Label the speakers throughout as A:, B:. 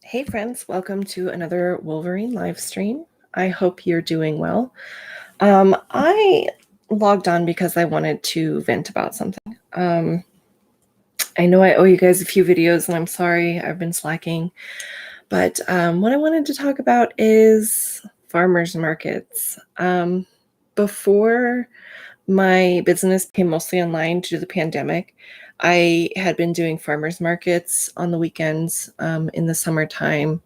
A: Hey friends, welcome to another Wolverine live stream. I hope you're doing well. I logged on because I wanted to vent about something. I know I owe you guys a few videos and I'm sorry I've been slacking, but what I wanted to talk about is farmers markets. Before my business came mostly online due to the pandemic, I had been doing farmers markets on the weekends in the summertime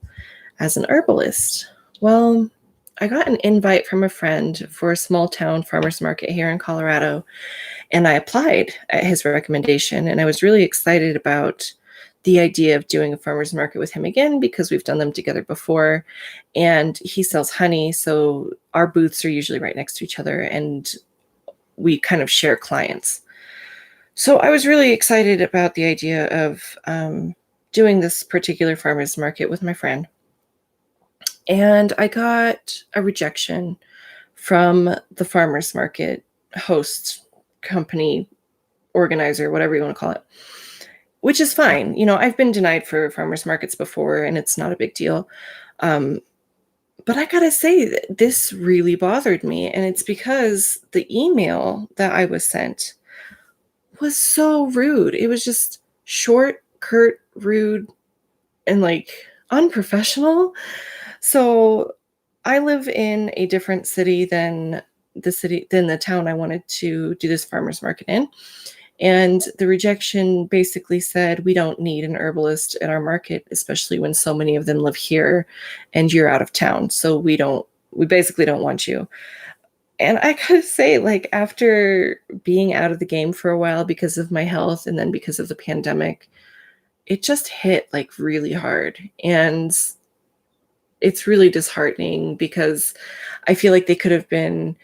A: as an herbalist. Well, I got an invite from a friend for a small town farmers market here in Colorado, and I applied at his recommendation. And I was really excited about the idea of doing a farmers market with him again because we've done them together before. And he sells honey, so our booths are usually right next to each other, and we kind of share clients. So I was really excited about the idea of doing this particular farmers market with my friend. And I got a rejection from the farmers market host, company, organizer, whatever you want to call it, which is fine. You know, I've been denied for farmers markets before and it's not a big deal. But I gotta say, this really bothered me. And it's because the email that I was sent was so rude. It was just short, curt, rude, and like unprofessional. So I live in a different city than the town I wanted to do this farmers market in. And the rejection basically said, we don't need an herbalist at our market, especially when so many of them live here and you're out of town. So we basically don't want you. And I gotta say, like, after being out of the game for a while because of my health and then because of the pandemic, it just hit like really hard. And it's really disheartening because I feel like they could have been,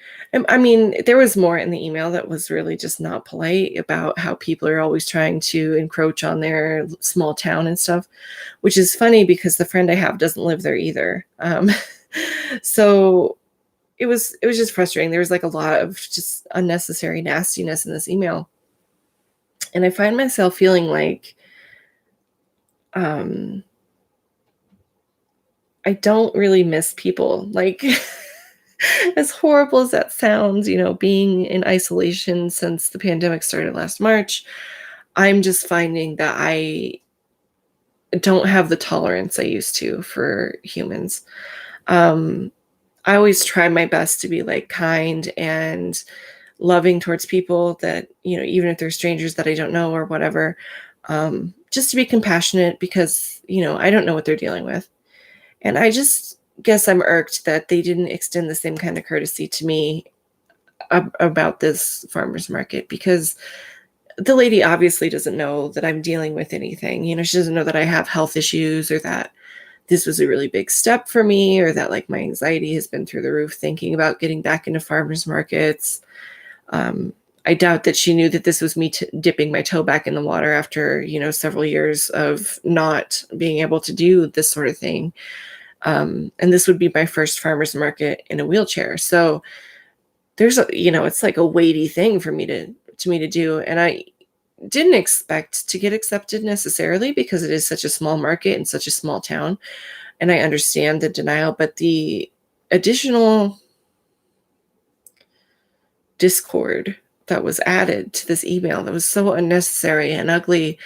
A: I mean, there was more in the email that was really just not polite about how people are always trying to encroach on their small town and stuff, which is funny because the friend I have doesn't live there either. So it was just frustrating. There was like a lot of just unnecessary nastiness in this email. And I find myself feeling like, I don't really miss people. Like, as horrible as that sounds, you know, being in isolation since the pandemic started last March, I'm just finding that I don't have the tolerance I used to for humans. I always try my best to be like kind and loving towards people that, you know, even if they're strangers that I don't know or whatever, just to be compassionate because, you know, I don't know what they're dealing with. And I just guess I'm irked that they didn't extend the same kind of courtesy to me about this farmer's market, because the lady obviously doesn't know that I'm dealing with anything. You know, she doesn't know that I have health issues or that this was a really big step for me or that like my anxiety has been through the roof thinking about getting back into farmers markets. I doubt that she knew that this was me dipping my toe back in the water after, you know, several years of not being able to do this sort of thing. And this would be my first farmer's market in a wheelchair. So there's a, you know, it's like a weighty thing for me to do. And I didn't expect to get accepted necessarily because it is such a small market and such a small town. And I understand the denial, but the additional discord that was added to this email that was so unnecessary and ugly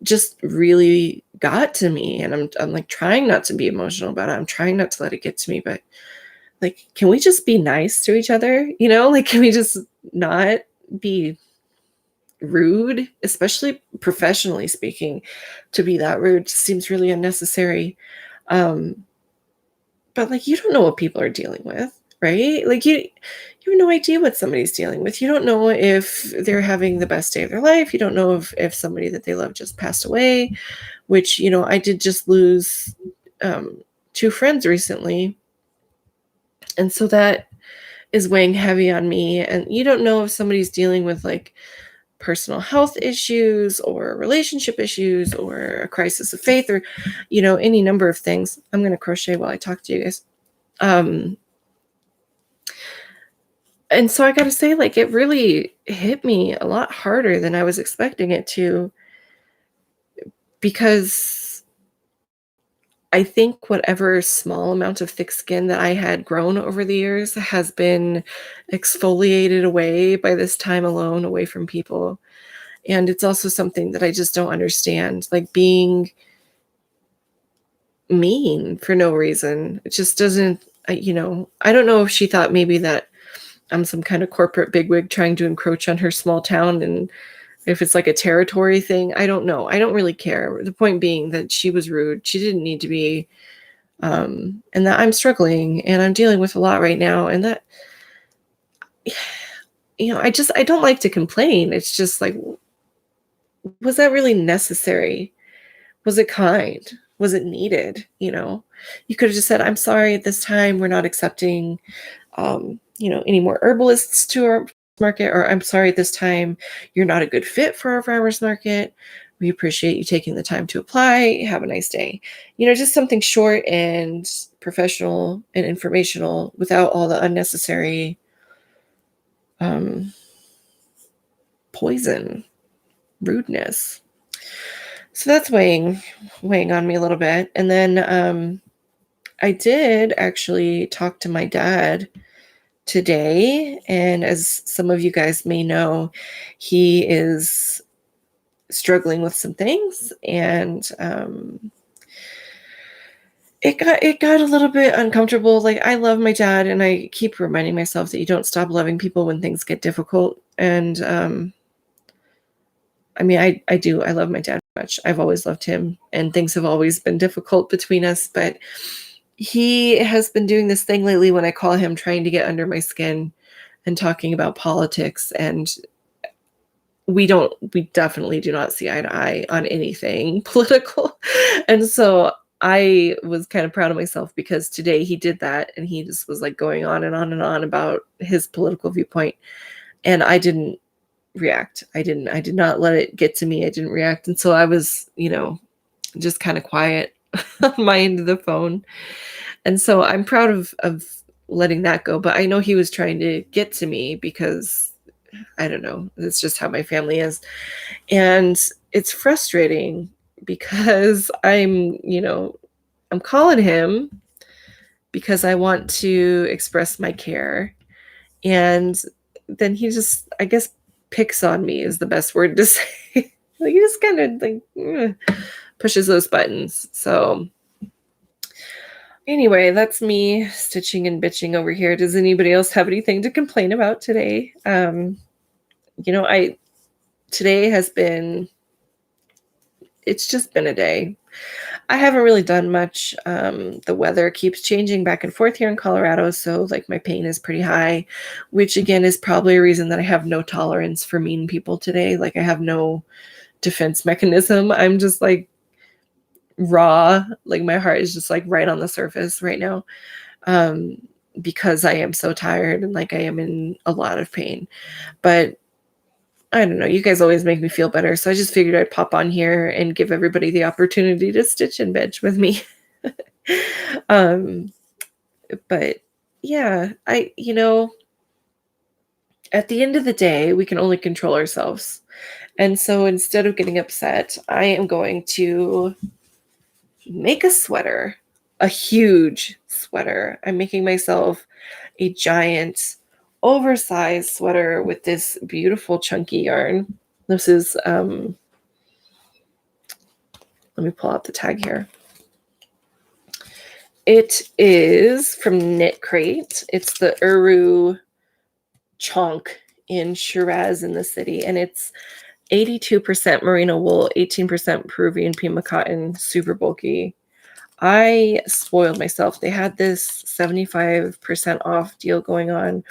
A: just really got to me. And I'm like trying not to be emotional about it. I'm trying not to let it get to me, but like, can we just be nice to each other? You know, like, can we just not be rude, especially professionally speaking? To be that rude seems really unnecessary. But like, you don't know what people are dealing with, right? Like you have no idea what somebody's dealing with. You don't know if they're having the best day of their life. You don't know if somebody that they love just passed away, which, you know, I did just lose 2 friends recently. And so that is weighing heavy on me. And you don't know if somebody's dealing with like personal health issues or relationship issues or a crisis of faith or, you know, any number of things. I'm going to crochet while I talk to you guys. And so I got to say, like, it really hit me a lot harder than I was expecting it to, because I think whatever small amount of thick skin that I had grown over the years has been exfoliated away by this time alone away from people. And it's also something that I just don't understand, like being mean for no reason. It just doesn't, I don't know if she thought maybe that I'm some kind of corporate bigwig trying to encroach on her small town, and if it's like a territory thing, I don't know. I don't really care. The point being that she was rude. She didn't need to be, and that I'm struggling and I'm dealing with a lot right now. And that, I don't like to complain. It's just like, was that really necessary? Was it kind? Was it needed? You could have just said, I'm sorry, at this time, we're not accepting, any more herbalists to our market, or I'm sorry, at this time, you're not a good fit for our farmers market. We appreciate you taking the time to apply. Have a nice day. Just something short and professional and informational without all the unnecessary um, poison, rudeness. So that's weighing on me a little bit. And then I did actually talk to my dad today, and as some of you guys may know, he is struggling with some things, and it got a little bit uncomfortable. Like, I love my dad, and I keep reminding myself that you don't stop loving people when things get difficult. And I mean, I do. I love my dad much. I've always loved him, and things have always been difficult between us. But he has been doing this thing lately when I call him, trying to get under my skin and talking about politics. And we definitely do not see eye to eye on anything political. And so I was kind of proud of myself, because today he did that, and he just was like going on and on and on about his political viewpoint. And I didn't react. I did not let it get to me. I didn't react. And so I was, just kind of quiet on my end of the phone. And so I'm proud of letting that go. But I know he was trying to get to me, because I don't know, it's just how my family is. And it's frustrating, because I'm calling him because I want to express my care. And then he just, I guess, picks on me is the best word to say. Like, he just kind of like pushes those buttons. So anyway, that's me stitching and bitching over here. Does anybody else have anything to complain about today? Today has been, it's just been a day. I haven't really done much. The weather keeps changing back and forth here in Colorado, so like my pain is pretty high, which again is probably a reason that I have no tolerance for mean people today. Like, I have no defense mechanism. I'm just like raw. Like, my heart is just like right on the surface right now, because I am so tired and like I am in a lot of pain. But I don't know. You guys always make me feel better. So I just figured I'd pop on here and give everybody the opportunity to stitch and bitch with me. But yeah, at the end of the day, we can only control ourselves. And so instead of getting upset, I am going to make a sweater, a huge sweater. I'm making myself a giant oversized sweater with this beautiful chunky yarn. This is let me pull out the tag here. It is from Knit Crate. It's the Uru chonk in Shiraz in the city, and it's 82% merino wool, 18% Peruvian Pima cotton, super bulky. I spoiled myself. They had this 75% off deal going on.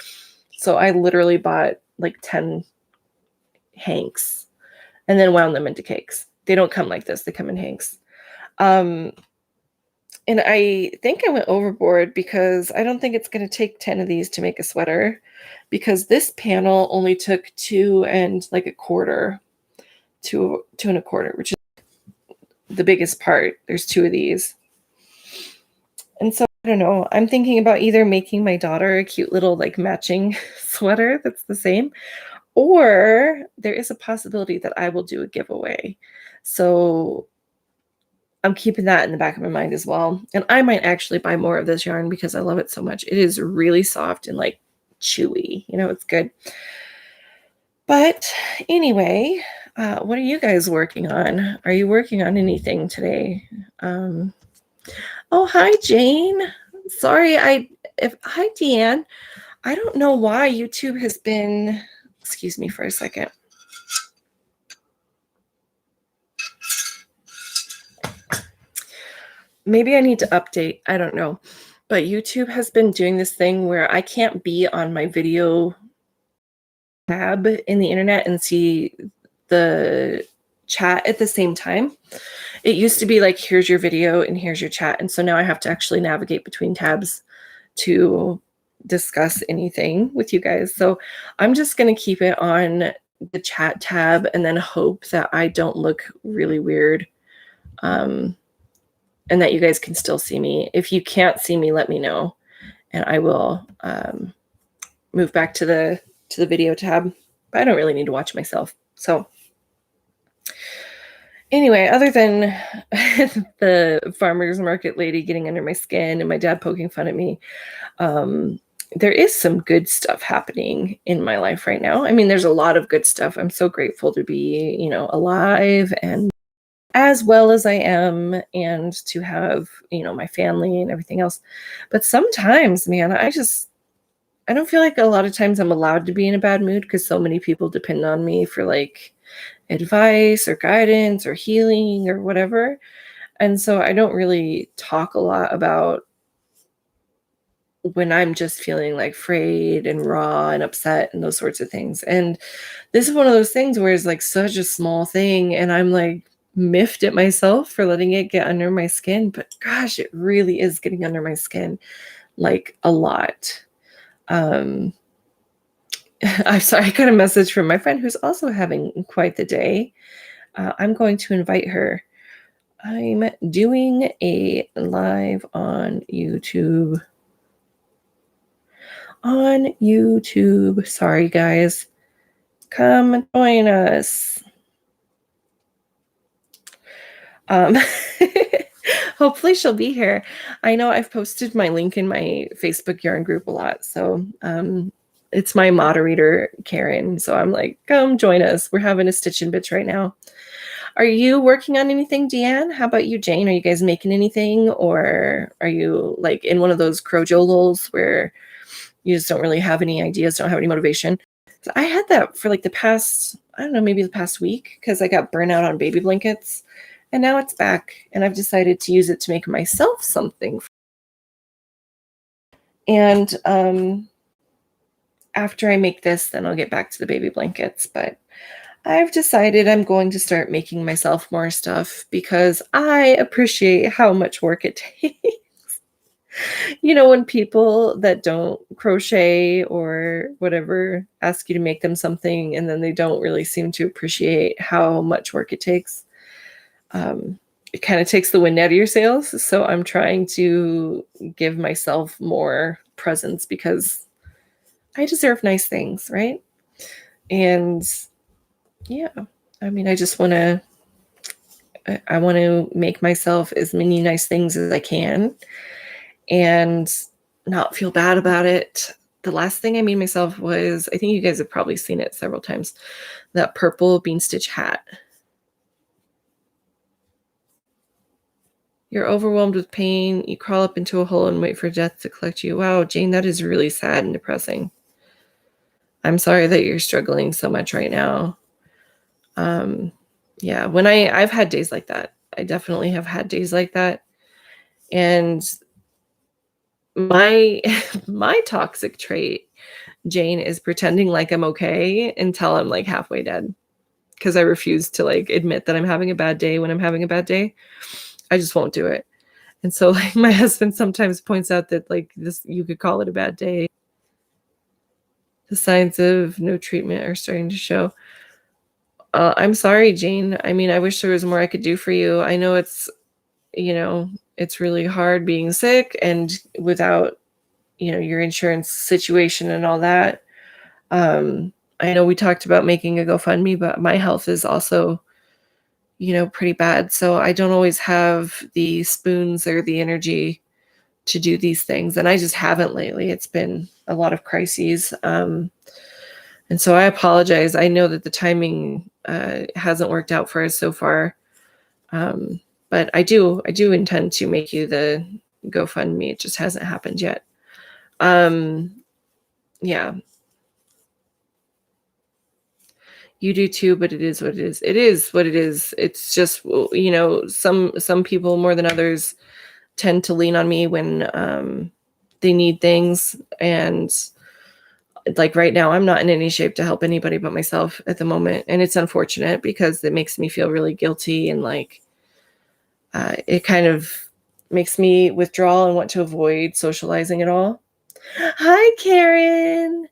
A: So I literally bought like 10 hanks and then wound them into cakes. They don't come like this. They come in hanks. And I think I went overboard, because I don't think it's going to take 10 of these to make a sweater, because this panel only took 2 and like a quarter, 2 and a quarter, which is the biggest part. There's 2 of these. And so I don't know. I'm thinking about either making my daughter a cute little like matching sweater that's the same, or there is a possibility that I will do a giveaway. So I'm keeping that in the back of my mind as well. And I might actually buy more of this yarn because I love it so much. It is really soft and like chewy. It's good. But anyway, what are you guys working on? Are you working on anything today? Oh, hi, Jane. Sorry, hi, Deanne. I don't know why YouTube has been, excuse me for a second. Maybe I need to update. I don't know. But YouTube has been doing this thing where I can't be on my video tab in the internet and see the chat at the same time. It used to be like, here's your video and here's your chat. And so now I have to actually navigate between tabs to discuss anything with you guys. So I'm just going to keep it on the chat tab and then hope that I don't look really weird. And that you guys can still see me. If you can't see me, let me know, and I will move back to the video tab. But I don't really need to watch myself. So anyway, other than the farmer's market lady getting under my skin and my dad poking fun at me, there is some good stuff happening in my life right now. I mean, there's a lot of good stuff. I'm so grateful to be, alive and as well as I am, and to have, my family and everything else. But sometimes, man, I don't feel like a lot of times I'm allowed to be in a bad mood because so many people depend on me for like advice or guidance or healing or whatever. And so I don't really talk a lot about when I'm just feeling like frayed and raw and upset and those sorts of things. And this is one of those things where it's like such a small thing, and I'm like miffed at myself for letting it get under my skin. But gosh, it really is getting under my skin like a lot. I'm sorry, I got a message from my friend who's also having quite the day. I'm going to invite her. I'm doing a live on YouTube. Sorry, guys. Come join us. Hopefully she'll be here. I know I've posted my link in my Facebook yarn group a lot. So it's my moderator, Karen. So I'm like, come join us. We're having a stitch and bitch right now. Are you working on anything, Deanne? How about you, Jane? Are you guys making anything? Or are you like in one of those crojolos where you just don't really have any ideas, don't have any motivation? So I had that for like the past, I don't know, maybe the past week, because I got burnt out on baby blankets. And now it's back, and I've decided to use it to make myself something. And after I make this, then I'll get back to the baby blankets. But I've decided I'm going to start making myself more stuff because I appreciate how much work it takes. When people that don't crochet or whatever ask you to make them something, and then they don't really seem to appreciate how much work it takes. It kind of takes the wind out of your sails. So I'm trying to give myself more presents because I deserve nice things, right? And yeah, I mean, I want to make myself as many nice things as I can and not feel bad about it. The last thing I made myself was, I think you guys have probably seen it several times, that purple bean stitch hat. You're overwhelmed with pain. You crawl up into a hole and wait for death to collect you. Wow, Jane, that is really sad and depressing. I'm sorry that you're struggling so much right now. Yeah, when I've had days like that. I definitely have had days like that. And my toxic trait, Jane, is pretending like I'm okay until I'm like halfway dead. Because I refuse to like admit that I'm having a bad day when I'm having a bad day. I just won't do it. And so like my husband sometimes points out that like this, you could call it a bad day. The signs of no treatment are starting to show. I'm sorry, Jane. I mean, I wish there was more I could do for you. I know it's really hard being sick and without, your insurance situation and all that. I know we talked about making a GoFundMe, but my health is also, pretty bad. So I don't always have the spoons or the energy to do these things. And I just haven't lately. It's been a lot of crises. And so I apologize. I know that the timing hasn't worked out for us so far. But I do intend to make you the GoFundMe. It just hasn't happened yet. Yeah. You do too, but it is what it is. It is what it is. It's just, some people more than others tend to lean on me when they need things. And like right now, I'm not in any shape to help anybody but myself at the moment. And it's unfortunate because it makes me feel really guilty, and like it kind of makes me withdraw and want to avoid socializing at all. Hi, Karen.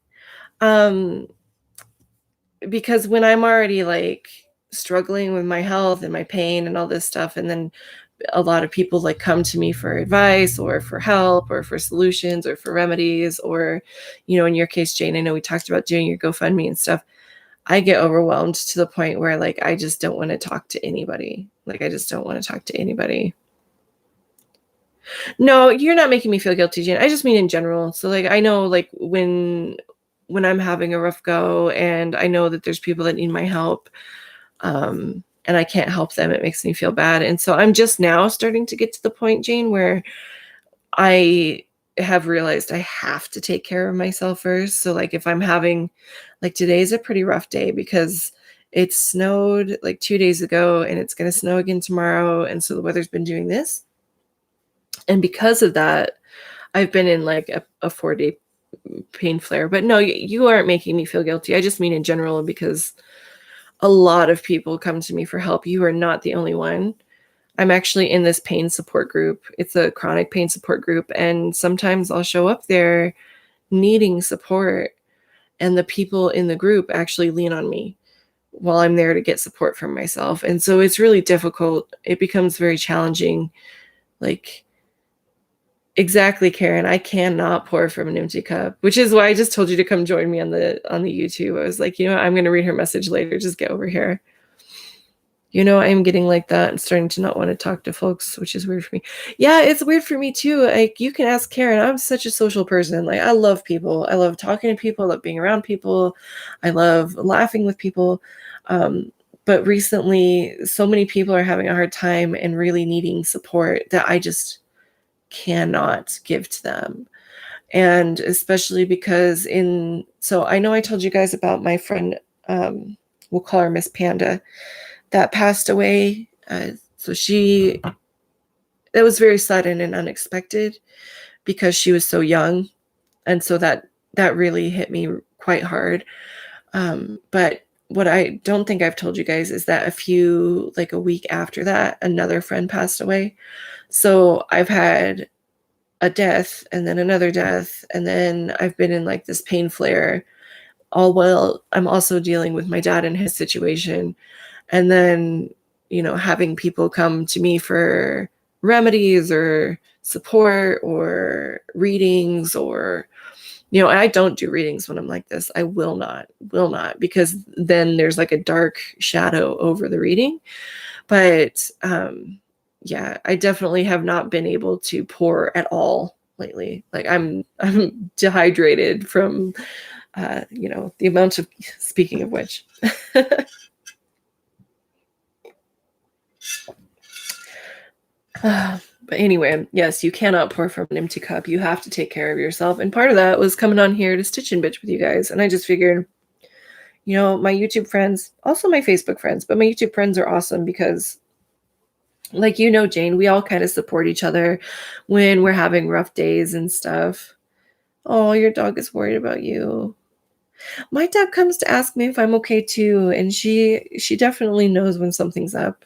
A: Because when I'm already like struggling with my health and my pain and all this stuff, and then a lot of people like come to me for advice or for help or for solutions or for remedies, or, in your case, Jane, I know we talked about doing your GoFundMe and stuff. I get overwhelmed to the point where like, I just don't want to talk to anybody. Like, I just don't want to talk to anybody. No, you're not making me feel guilty, Jane. I just mean in general. So like, I know like when I'm having a rough go and I know that there's people that need my help, and I can't help them, it makes me feel bad. And so I'm just now starting to get to the point, Jane, where I have realized I have to take care of myself first. So like if I'm having, like today's a pretty rough day because it snowed like 2 days ago and it's going to snow again tomorrow. And so the weather's been doing this. And because of that, I've been in like a 4-day pain flare. But no, you aren't making me feel guilty. I just mean in general, because a lot of people come to me for help. You are not the only one. I'm actually in this pain support group. It's a chronic pain support group. And sometimes I'll show up there needing support, and the people in the group actually lean on me while I'm there to get support from myself. And so it's really difficult. It becomes very challenging. Like, exactly, Karen. I cannot pour from an empty cup, which is why I just told you to come join me on the YouTube. I was like, I'm going to read her message later. Just get over here. I'm getting like that and starting to not want to talk to folks, which is weird for me. Yeah, it's weird for me too. Like, you can ask Karen. I'm such a social person. Like, I love people. I love talking to people. I love being around people. I love laughing with people. But recently, so many people are having a hard time and really needing support that I just cannot give to them. And especially because so I know I told you guys about my friend, we'll call her Miss Panda, that passed away. So that was very sudden and unexpected because she was so young. And so that really hit me quite hard. But what I don't think I've told you guys is that a week after that, another friend passed away. So I've had a death and then another death. And then I've been in like this pain flare, all while I'm also dealing with my dad and his situation. And then, having people come to me for remedies or support or readings, or, I don't do readings when I'm like this. I will not, because then there's like a dark shadow over the reading. But yeah, I definitely have not been able to pour at all lately. Like I'm dehydrated from, the amount of, speaking of which. But anyway, yes, you cannot pour from an empty cup. You have to take care of yourself. And part of that was coming on here to stitch and bitch with you guys. And I just figured, my YouTube friends, also my Facebook friends, but my YouTube friends are awesome because, like, Jane, we all kind of support each other when we're having rough days and stuff. Oh, your dog is worried about you. My dog comes to ask me if I'm okay too. And she definitely knows when something's up.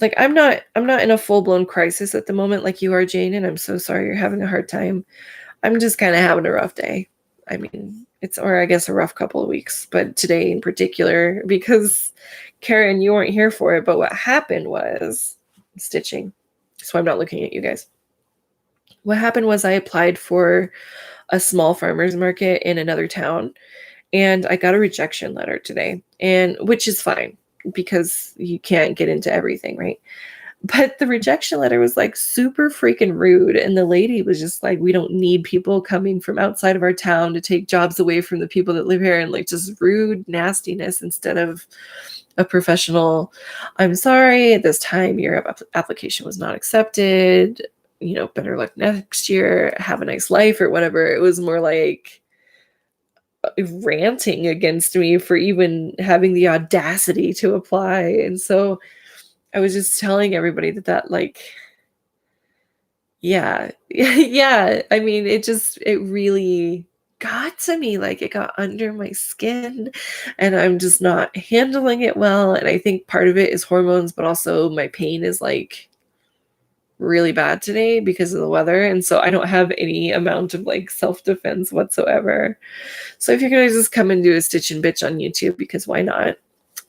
A: Like I'm not in a full-blown crisis at the moment like you are, Jane, and I'm so sorry you're having a hard time. I'm just kind of having a rough day. I mean, or I guess a rough couple of weeks, but today in particular, because Karen, you weren't here for it, but what happened was stitching. So I'm not looking at you guys. What happened was I applied for a small farmer's market in another town, and I got a rejection letter today, and which is fine. because you can't get into everything, right? But the rejection letter was like super freaking rude. And the lady was just like, we don't need people coming from outside of our town to take jobs away from the people that live here, and like just rude nastiness instead of a professional, I'm sorry, at this time your application was not accepted. Better luck next year. Have a nice life or whatever. It was more like ranting against me for even having the audacity to apply. And so I was just telling everybody that like, yeah, yeah. I mean, it really got to me. Like it got under my skin and I'm just not handling it well. And I think part of it is hormones, but also my pain is like really bad today because of the weather. And so I don't have any amount of like self-defense whatsoever. So if you're going to just come and do a stitch and bitch on YouTube, because why not?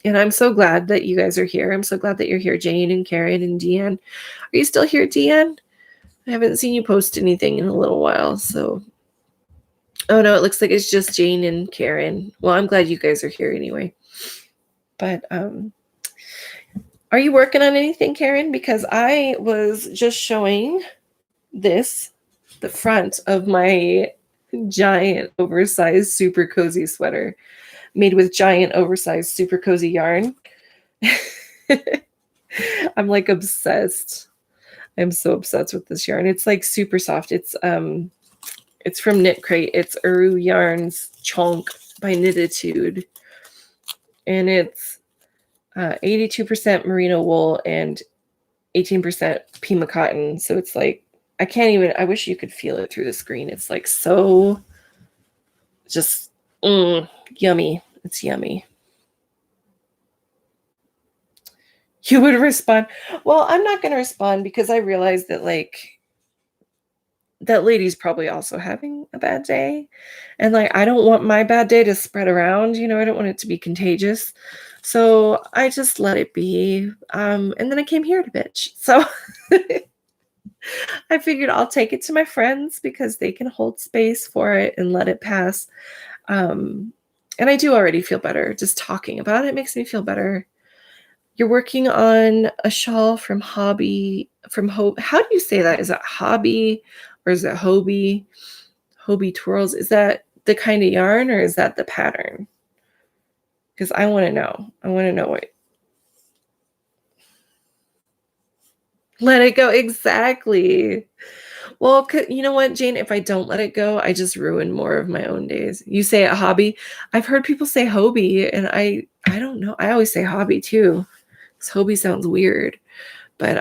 A: And I'm so glad that you guys are here. I'm so glad that you're here, Jane and Karen and Deanne. Are you still here, Deanne? I haven't seen you post anything in a little while. So, oh no, it looks like it's just Jane and Karen. Well, I'm glad you guys are here anyway. But are you working on anything, Karen? Because I was just showing the front of my giant oversized super cozy sweater made with giant oversized super cozy yarn. I'm like obsessed. I'm so obsessed with this yarn. It's like super soft. It's from Knit Crate. It's Uru Yarns Chonk by Knititude. And it's 82% merino wool and 18% Pima cotton. So it's like, I wish you could feel it through the screen. It's like so just yummy. It's yummy. You would respond. Well, I'm not going to respond because I realize that like that lady's probably also having a bad day. And like, I don't want my bad day to spread around, I don't want it to be contagious. So I just let it be. And then I came here to bitch. So I figured I'll take it to my friends because they can hold space for it and let it pass. And I do already feel better. Just talking about it makes me feel better. You're working on a shawl from How do you say that? Is that Hobby or is it Hobie? Hobie Twirls. Is that the kind of yarn or is that the pattern? Because I want to know. I want to know what. Let it go. Exactly. Well, you know what, Jane? If I don't let it go, I just ruin more of my own days. You say a hobby. I've heard people say Hobie, and I don't know. I always say hobby too. Because Hobie sounds weird. But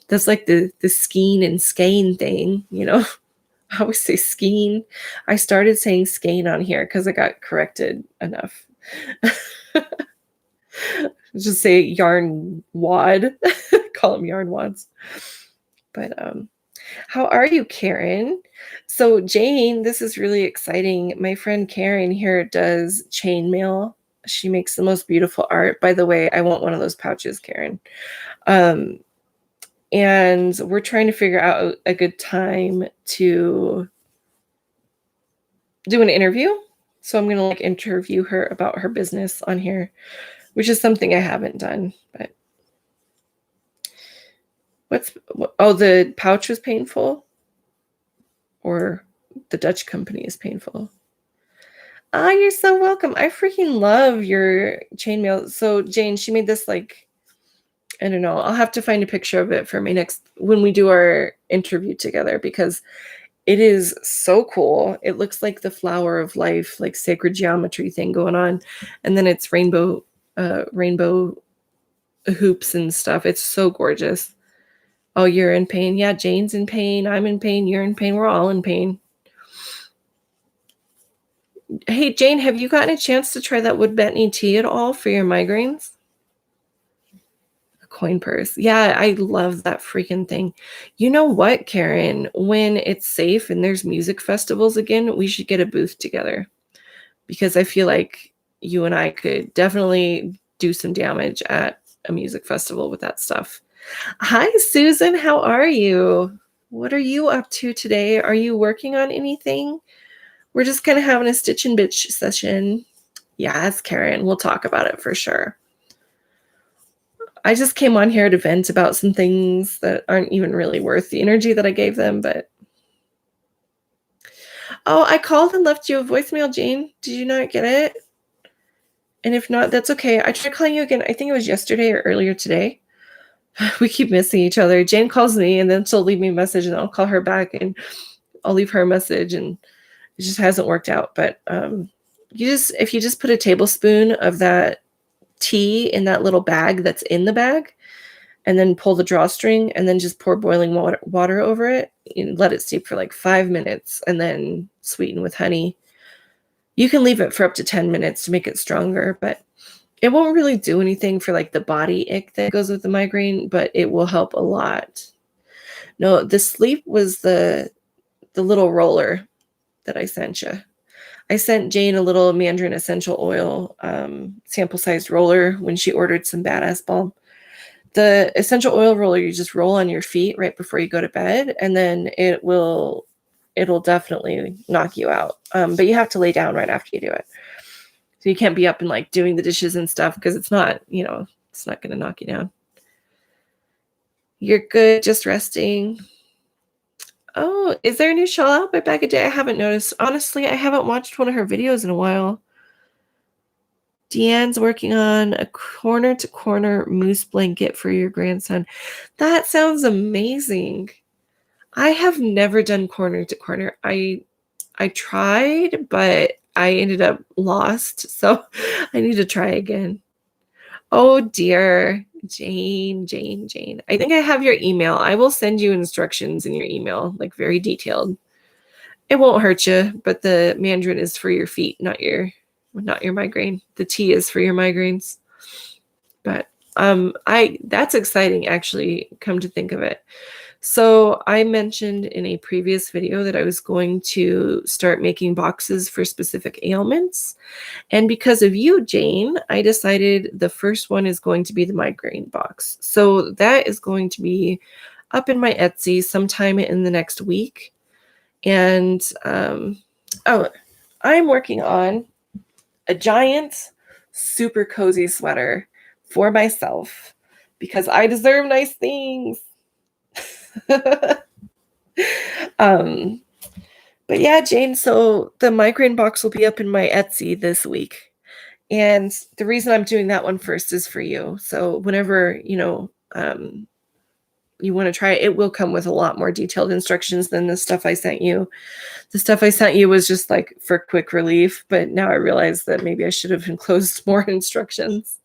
A: that's like the skein and skein thing, I always say skein. I started saying skein on here because I got corrected enough. Just say yarn wad. Call them yarn wads. But how are you, Karen? So Jane, this is really exciting. My friend Karen here does chainmail. She makes the most beautiful art. By the way, I want one of those pouches, Karen. And we're trying to figure out a good time to do an interview. So I'm going to like interview her about her business on here, which is something I haven't done. But the pouch was painful, or the Dutch company is painful. Ah, you're so welcome. I freaking love your chainmail. So Jane, she made this like, I don't know. I'll have to find a picture of it for my when we do our interview together, because it is so cool. It looks like the flower of life, like sacred geometry thing going on. And then it's rainbow hoops and stuff. It's so gorgeous. Oh, you're in pain. Yeah, Jane's in pain. I'm in pain. You're in pain. We're all in pain. Hey, Jane, have you gotten a chance to try that wood betony tea at all for your migraines? A coin purse. Yeah, I love that freaking thing. You know what, Karen? When it's safe and there's music festivals again, we should get a booth together, because I feel like you and I could definitely do some damage at a music festival with that stuff. Hi, Susan. How are you? What are you up to today? Are you working on anything? We're just kind of having a stitch and bitch session. Yes, Karen, we'll talk about it for sure. I just came on here to vent about some things that aren't even really worth the energy that I gave them, but oh, I called and left you a voicemail, Jane. Did you not get it? And if not, that's okay. I tried calling you again. I think it was yesterday or earlier today. We keep missing each other. Jane calls me and then she'll leave me a message and I'll call her back and I'll leave her a message, and it just hasn't worked out. But if you just put a tablespoon of that tea in that little bag that's in the bag, and then pull the drawstring and then just pour boiling water over it and let it steep for like 5 minutes and then sweeten with honey. You can leave it for up to 10 minutes to make it stronger, but it won't really do anything for like the body ache that goes with the migraine, but it will help a lot. No, the sleep was the little roller that I sent you. I sent Jane a little mandarin essential oil sample-sized roller when she ordered some badass balm. The essential oil roller, you just roll on your feet right before you go to bed, and then it'll definitely knock you out. But you have to lay down right after you do it. So you can't be up and like doing the dishes and stuff because it's not going to knock you down. You're good, just resting. Oh, is there a new shawl out by Bag a Day? I haven't noticed. Honestly, I haven't watched one of her videos in a while. Deanne's working on a corner-to-corner moose blanket for your grandson. That sounds amazing. I have never done corner-to-corner. I tried, but I ended up lost, so I need to try again. Oh, dear. Jane. I think I have your email. I will send you instructions in your email, like very detailed. It won't hurt you, but the mandarin is for your feet, not your migraine. The tea is for your migraines. But that's exciting, actually, come to think of it. So I mentioned in a previous video that I was going to start making boxes for specific ailments. And because of you, Jane, I decided the first one is going to be the migraine box. So that is going to be up in my Etsy sometime in the next week. And I'm working on a giant, super cozy sweater for myself because I deserve nice things. But yeah, Jane, so the migraine box will be up in my Etsy this week. And the reason I'm doing that one first is for you. So whenever, you want to try it, it will come with a lot more detailed instructions than the stuff I sent you. The stuff I sent you was just like for quick relief, but now I realize that maybe I should have enclosed more instructions.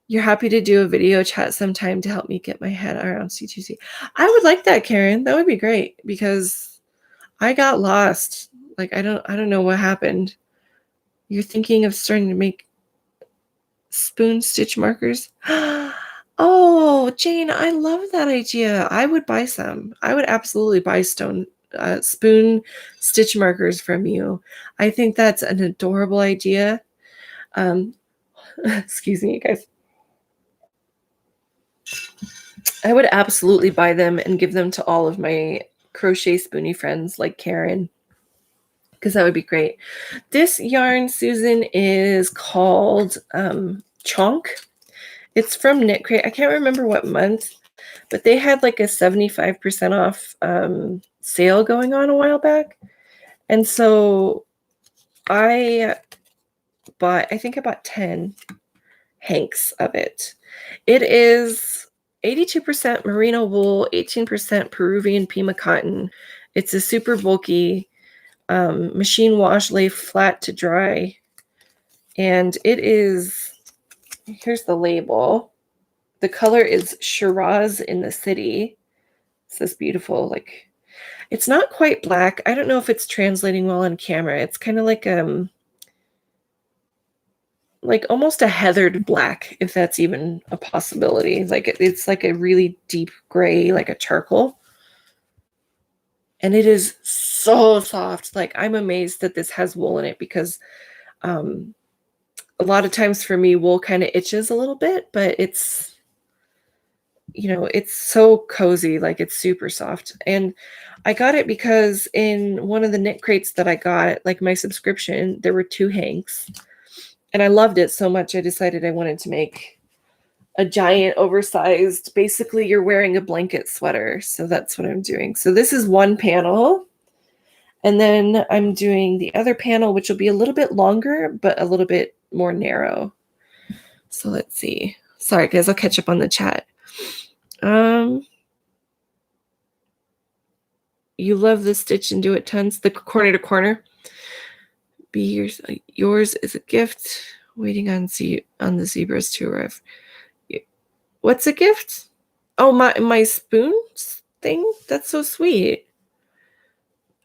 A: You're happy to do a video chat sometime to help me get my head around C2C. I would like that, Karen. That would be great because I got lost. Like, I don't know what happened. You're thinking of starting to make spoon stitch markers? Oh, Jane, I love that idea. I would buy some. I would absolutely buy spoon stitch markers from you. I think that's an adorable idea. Excuse me, guys. I would absolutely buy them and give them to all of my crochet spoonie friends like Karen, because that would be great. This yarn, Susan, is called Chonk. It's from Knit Crate. I can't remember what month, but they had like a 75% off sale going on a while back. And so I think I bought 10 hanks of it. It is 82% merino wool, 18% Peruvian Pima cotton. It's a super bulky machine wash, lay flat to dry. And it is, here's the label. The color is Shiraz in the City. It's this beautiful, like, it's not quite black. I don't know if it's translating well on camera. It's kind of like almost a heathered black, if that's even a possibility. Like it's like a really deep gray, like a charcoal. And it is so soft. Like, I'm amazed that this has wool in it because a lot of times for me, wool kind of itches a little bit, but it's, it's so cozy. Like, it's super soft. And I got it because in one of the knit crates that I got, like my subscription, there were 2 hanks. And I loved it so much, I decided I wanted to make a giant oversized, basically you're wearing a blanket sweater. So that's what I'm doing. So this is one panel. And then I'm doing the other panel, which will be a little bit longer, but a little bit more narrow. So let's see. Sorry, guys, I'll catch up on the chat. You love the stitch and do it tons. The corner to corner. Be yours is a gift. Waiting on the zebras to arrive. What's a gift? Oh, my spoons thing? That's so sweet.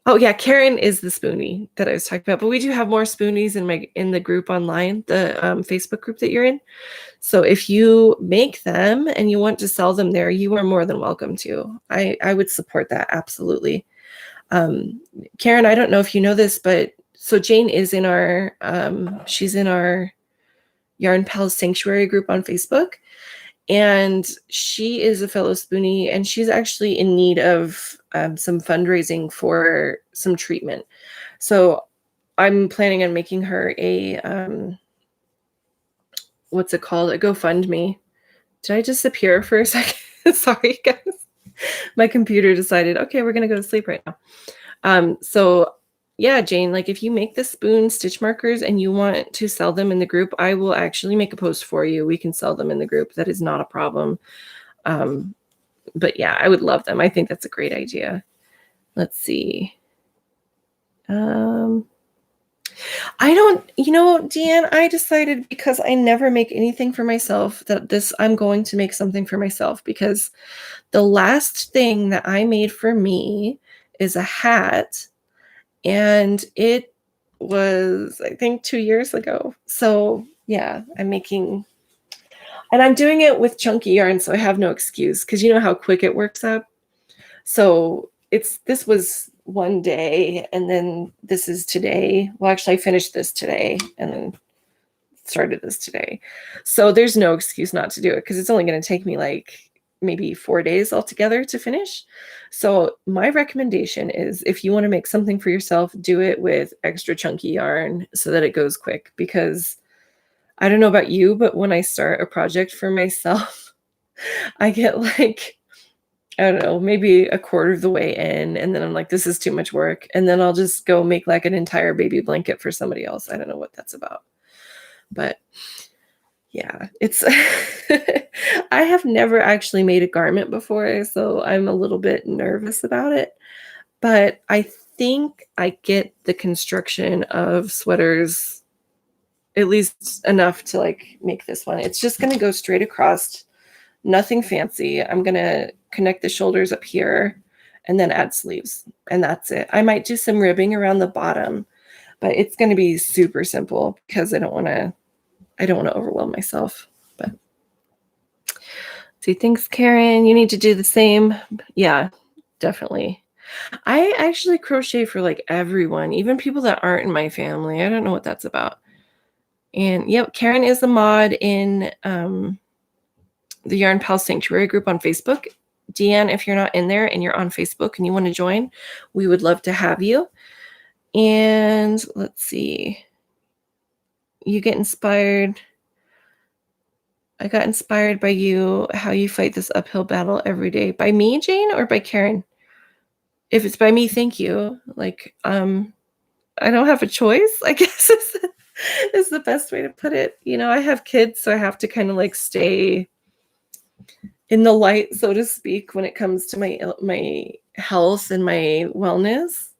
A: Oh yeah, Karen is the spoonie that I was talking about. But we do have more spoonies in the group online, the Facebook group that you're in. So if you make them and you want to sell them there, you are more than welcome to. I would support that absolutely. Karen, I don't know if you know this, but so Jane is in our she's in our Yarn Pals Sanctuary group on Facebook. And she is a fellow spoonie, and she's actually in need of some fundraising for some treatment. So I'm planning on making her a, what's it called? A GoFundMe. Did I disappear for a second? Sorry, guys. My computer decided, okay, we're going to go to sleep right now. So yeah, Jane, like if you make the spoon stitch markers and you want to sell them in the group, I will actually make a post for you. We can sell them in the group. That is not a problem. But yeah, I would love them. I think that's a great idea. Let's see. I don't, Deanne, I decided because I never make anything for myself that I'm going to make something for myself, because the last thing that I made for me is a hat. And it was, I think, 2 years ago. So yeah, I'm doing it with chunky yarn, so I have no excuse, because you know how quick it works up. So this was one day, and then this is today. Well, actually, I finished this today and then started this today. So there's no excuse not to do it, because it's only going to take me like maybe 4 days altogether to finish. So my recommendation is, if you want to make something for yourself, do it with extra chunky yarn so that it goes quick. Because I don't know about you, but when I start a project for myself, I get like, I don't know, maybe a quarter of the way in, and then I'm like, this is too much work. And then I'll just go make like an entire baby blanket for somebody else. I don't know what that's about. But yeah, it's I have never actually made a garment before, so I'm a little bit nervous about it. But I think I get the construction of sweaters at least enough to like make this one. It's just going to go straight across, nothing fancy. I'm going to connect the shoulders up here and then add sleeves, and that's it. I might do some ribbing around the bottom, but it's going to be super simple because I don't want to overwhelm myself. But see, thanks, Karen. You need to do the same. Yeah, definitely. I actually crochet for like everyone, even people that aren't in my family. I don't know what that's about. And yep, Karen is a mod in the Yarn Pal Sanctuary group on Facebook. Deanne, if you're not in there and you're on Facebook and you want to join, we would love to have you. And let's see. You get inspired. I got inspired by you, how you fight this uphill battle every day. By me, Jane, or by Karen? If it's by me, thank you. Like, I don't have a choice, I guess is the best way to put it. I have kids, so I have to kind of like stay in the light, so to speak, when it comes to my health and my wellness.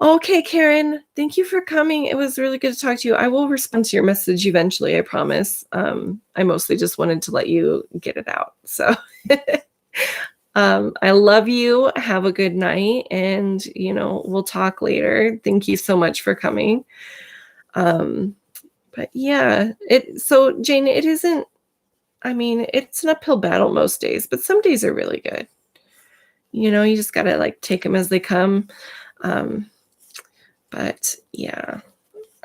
A: Okay, Karen, thank you for coming. It was really good to talk to you. I will respond to your message eventually, I promise. I mostly just wanted to let you get it out. So I love you. Have a good night, and we'll talk later. Thank you so much for coming. But yeah, so Jane, it isn't, it's an uphill battle most days, but some days are really good. You just gotta like take them as they come. But yeah,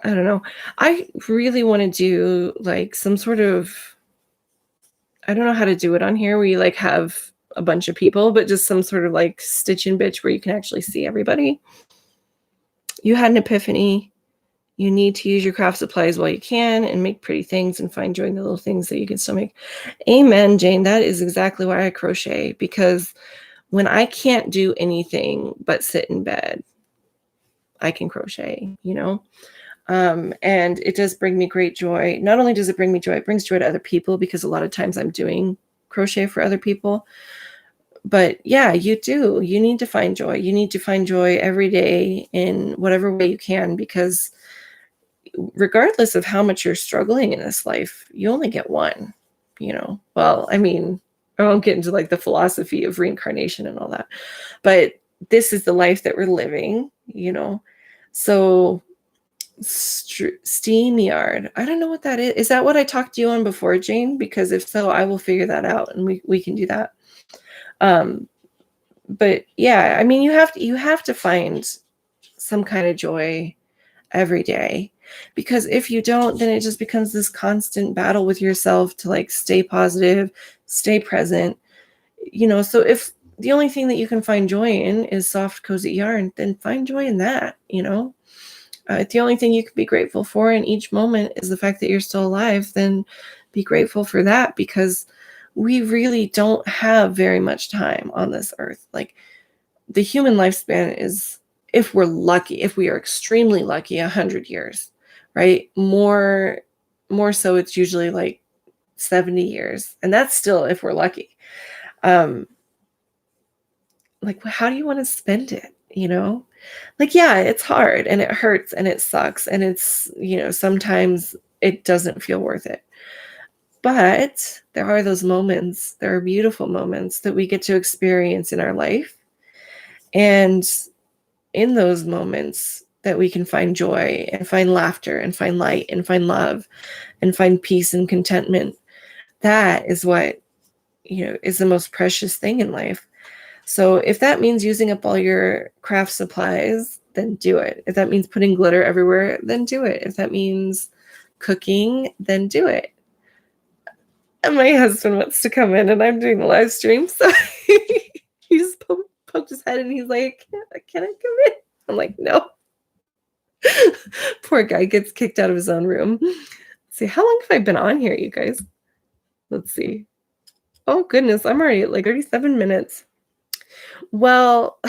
A: I don't know. I really want to do like some sort of, I don't know how to do it on here, where you like have a bunch of people, but just some sort of like stitch and bitch where you can actually see everybody. You had an epiphany. You need to use your craft supplies while you can and make pretty things and find joy in the little things that you can still make. Amen, Jane. That is exactly why I crochet, because when I can't do anything but sit in bed, I can crochet, you know? And it does bring me great joy. Not only does it bring me joy, it brings joy to other people, because a lot of times I'm doing crochet for other people. But yeah, you do. You need to find joy. You need to find joy every day in whatever way you can, because regardless of how much you're struggling in this life, you only get one, you know? Well, I mean, I won't get into like the philosophy of reincarnation and all that, but this is the life that we're living, you know? So SteamYard, I don't know what that is. Is that what I talked to you on before, Jane? Because if so, I will figure that out and we can do that. But yeah, I mean, you have to find some kind of joy every day, because if you don't, then it just becomes this constant battle with yourself to like stay positive, stay present, you know. So if the only thing that you can find joy in is soft, cozy yarn, then find joy in that, you know. If the only thing you can be grateful for in each moment is the fact that you're still alive, then be grateful for that, because we really don't have very much time on this earth. Like, the human lifespan is, if we're lucky, if we are extremely lucky, 100 years, right? More so, it's usually like 70 years. And that's still if we're lucky. Like, how do you want to spend it? You know, like, yeah, it's hard and it hurts and it sucks. And it's, you know, sometimes it doesn't feel worth it. But there are those moments, there are beautiful moments that we get to experience in our life. And in those moments that we can find joy and find laughter and find light and find love and find peace and contentment. That is what, you know, is the most precious thing in life. So if that means using up all your craft supplies, then do it. If that means putting glitter everywhere, then do it. If that means cooking, then do it. And my husband wants to come in and I'm doing the live stream. So he just poked his head and he's like, can I come in? I'm like, no. Poor guy gets kicked out of his own room. Let's see, how long have I been on here, you guys? Let's see. Oh, goodness. I'm already at like 37 minutes. Well,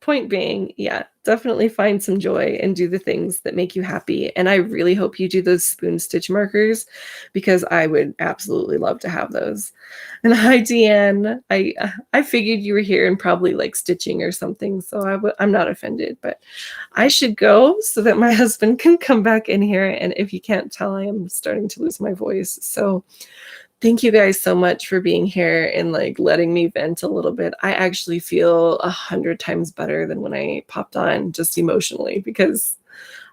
A: point being, yeah, definitely find some joy and do the things that make you happy. And I really hope you do those spoon stitch markers, because I would absolutely love to have those. And hi, Deanne. I figured you were here and probably like stitching or something, so I'm not offended, but I should go so that my husband can come back in here. And if you can't tell, I am starting to lose my voice. So thank you guys so much for being here and like letting me vent a little bit. I actually feel 100 times better than when I popped on, just emotionally, because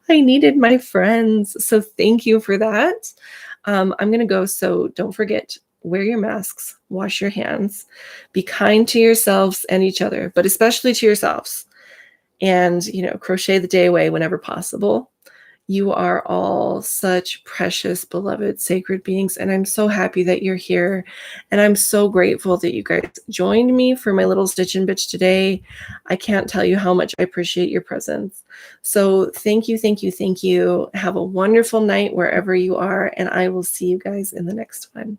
A: I needed my friends. So thank you for that. I'm going to go. So don't forget, wear your masks, wash your hands, be kind to yourselves and each other, but especially to yourselves. And, you know, crochet the day away whenever possible. You are all such precious, beloved, sacred beings. And I'm so happy that you're here. And I'm so grateful that you guys joined me for my little stitch and bitch today. I can't tell you how much I appreciate your presence. So thank you, thank you, thank you. Have a wonderful night wherever you are. And I will see you guys in the next one.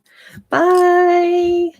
A: Bye.